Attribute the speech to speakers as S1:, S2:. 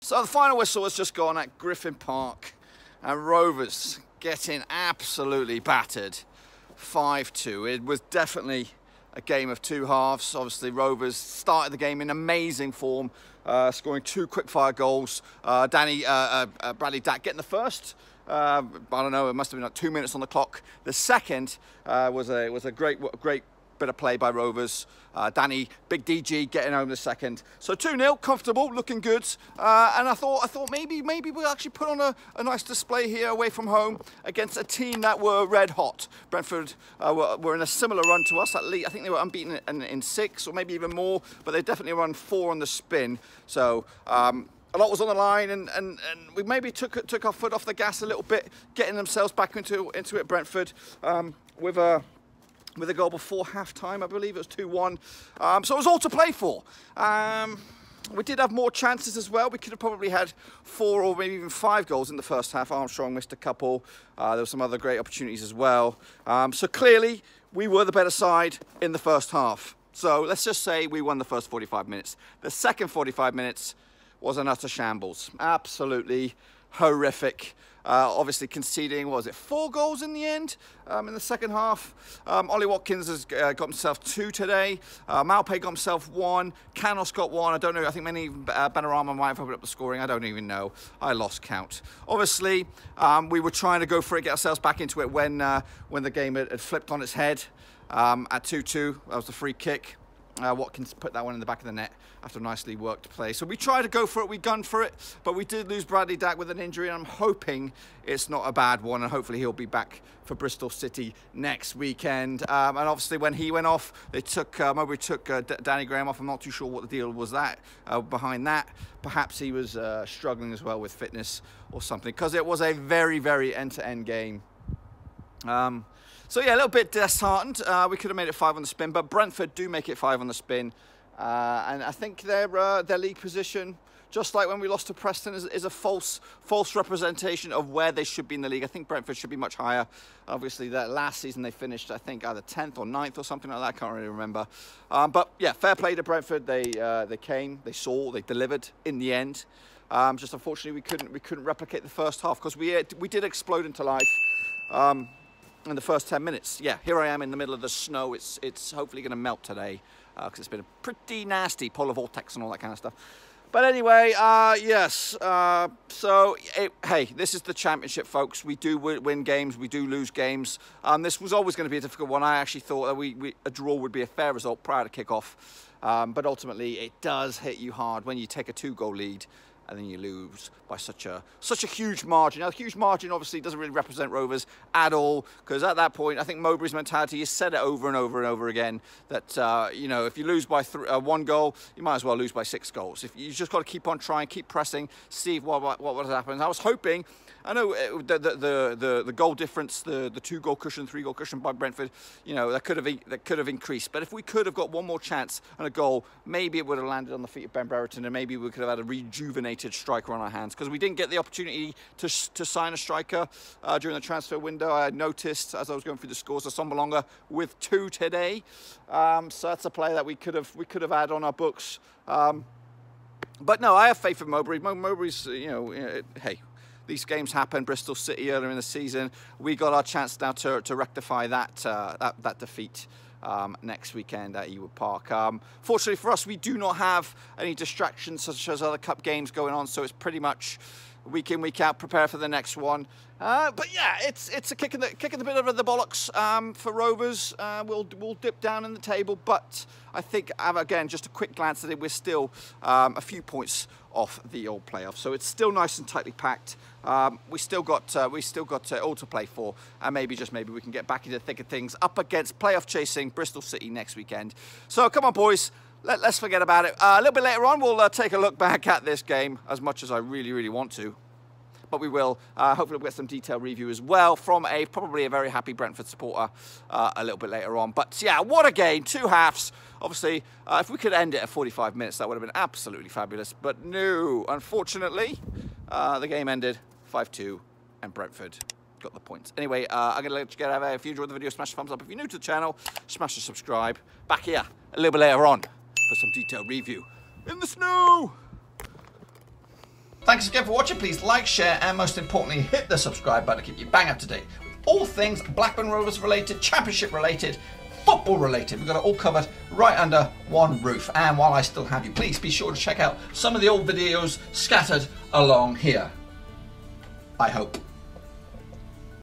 S1: So the final whistle has just gone at Griffin Park, and Rovers getting absolutely battered 5-2. It was definitely a game of two halves. Obviously Rovers started the game in amazing form, scoring 2 quick-fire goals. Bradley Dack getting the first. I don't know, it must have been like 2 minutes on the clock. The second was a great bit of play by Rovers. Danny, big DG, getting home the second. So 2-0, comfortable, looking good. And I thought maybe we'll actually put on a nice display here away from home against a team that were red hot. Brentford were in a similar run to us. At least I think they were unbeaten in 6 or maybe even more, but they definitely run 4 on the spin. So a lot was on the line, and we maybe took our foot off the gas a little bit, getting themselves back into it. Brentford with a goal before half-time, I believe it was 2-1. So it was all to play for. We did have more chances as well. We could have probably had 4 or maybe even 5 goals in the first half. Armstrong missed a couple. There were some other great opportunities as well. So clearly, we were the better side in the first half. So let's just say we won the first 45 minutes. The second 45 minutes was an utter shambles. Absolutely horrific. Obviously conceding, what was it, 4 goals in the end in the second half. Olly Watkins has got himself 2 today. Malpe got himself 1. Canos got 1. I don't know, I think many Benarama might have opened up the scoring. I don't even know. I lost count. Obviously, we were trying to go for it, get ourselves back into it when the game had flipped on its head at 2-2. That was the free kick. Watkins put that one in the back of the net after a nicely worked play. So we tried to go for it, we gunned for it, but we did lose Bradley Dack with an injury, and I'm hoping it's not a bad one, and hopefully he'll be back for Bristol City next weekend. And obviously when he went off, they took Mowbray took Danny Graham off. I'm not too sure what the deal was behind that. Perhaps he was struggling as well with fitness or something, because it was a very, very end-to-end game. So yeah, a little bit disheartened. We could have made it 5 on the spin, but Brentford do make it 5 on the spin. And I think their league position, just like when we lost to Preston, is a false representation of where they should be in the league. I think Brentford should be much higher. Obviously, that last season they finished, I think, either 10th or 9th or something like that. I can't really remember. But yeah, fair play to Brentford. They came, they saw, they delivered in the end. Just unfortunately, we couldn't replicate the first half, because we did explode into life. In the first 10 minutes. Yeah, here I am in the middle of the snow. It's hopefully going to melt today, because it's been a pretty nasty polar vortex and all that kind of stuff. But anyway, yes. Hey, this is the championship, folks. We do win games, we do lose games. This was always going to be a difficult one. I actually thought that a draw would be a fair result prior to kick-off. But ultimately, it does hit you hard when you take a 2-goal lead and then you lose by such a huge margin. Now, a huge margin obviously doesn't really represent Rovers at all, because at that point, I think Mowbray's mentality is said it over and over and over again that you know, if you lose by 1 goal, you might as well lose by 6 goals. If you just got to keep on trying, keep pressing, see what happens. I was hoping. I know the goal difference, the 2-goal cushion, 3-goal cushion by Brentford, you know, that could have increased. But if we could have got one more chance and a goal, maybe it would have landed on the feet of Ben Brereton, and maybe we could have had a rejuvenated striker on our hands, because we didn't get the opportunity to sign a striker during the transfer window. I had noticed as I was going through the scores, Assombalonga with 2 today. So that's a player that we could have had on our books. But no, I have faith in Mowbray. Mowbray's, you know, hey. These games happen. Bristol City earlier in the season. We got our chance now to rectify that defeat next weekend at Ewood Park. Fortunately for us, we do not have any distractions such as other cup games going on, so it's pretty much week in, week out, prepare for the next one. But yeah, it's a kick in the bit of the bollocks for Rovers. We'll dip down in the table, but I think again, just a quick glance at it, we're still a few points off the old playoff, so it's still nice and tightly packed. We still got all to play for, and maybe we can get back into the thick of things up against playoff chasing Bristol City next weekend. So come on, boys. Let's forget about it. A little bit later on, we'll take a look back at this game, as much as I really want to. But we will. Hopefully we'll get some detailed review as well from probably a very happy Brentford supporter a little bit later on. But yeah, what a game. 2 halves. Obviously, if we could end it at 45 minutes, that would have been absolutely fabulous. But no, unfortunately, the game ended 5-2 and Brentford got the points. Anyway, I'm going to let you get out of here. If you enjoyed the video, smash the thumbs up. If you're new to the channel, smash the subscribe. Back here a little bit later on for some detailed review in the snow. Thanks again for watching. Please like, share, and most importantly, hit the subscribe button to keep you bang up to date. All things Blackburn Rovers related, Championship related, football related. We've got it all covered right under one roof. And while I still have you, please be sure to check out some of the old videos scattered along here. I hope.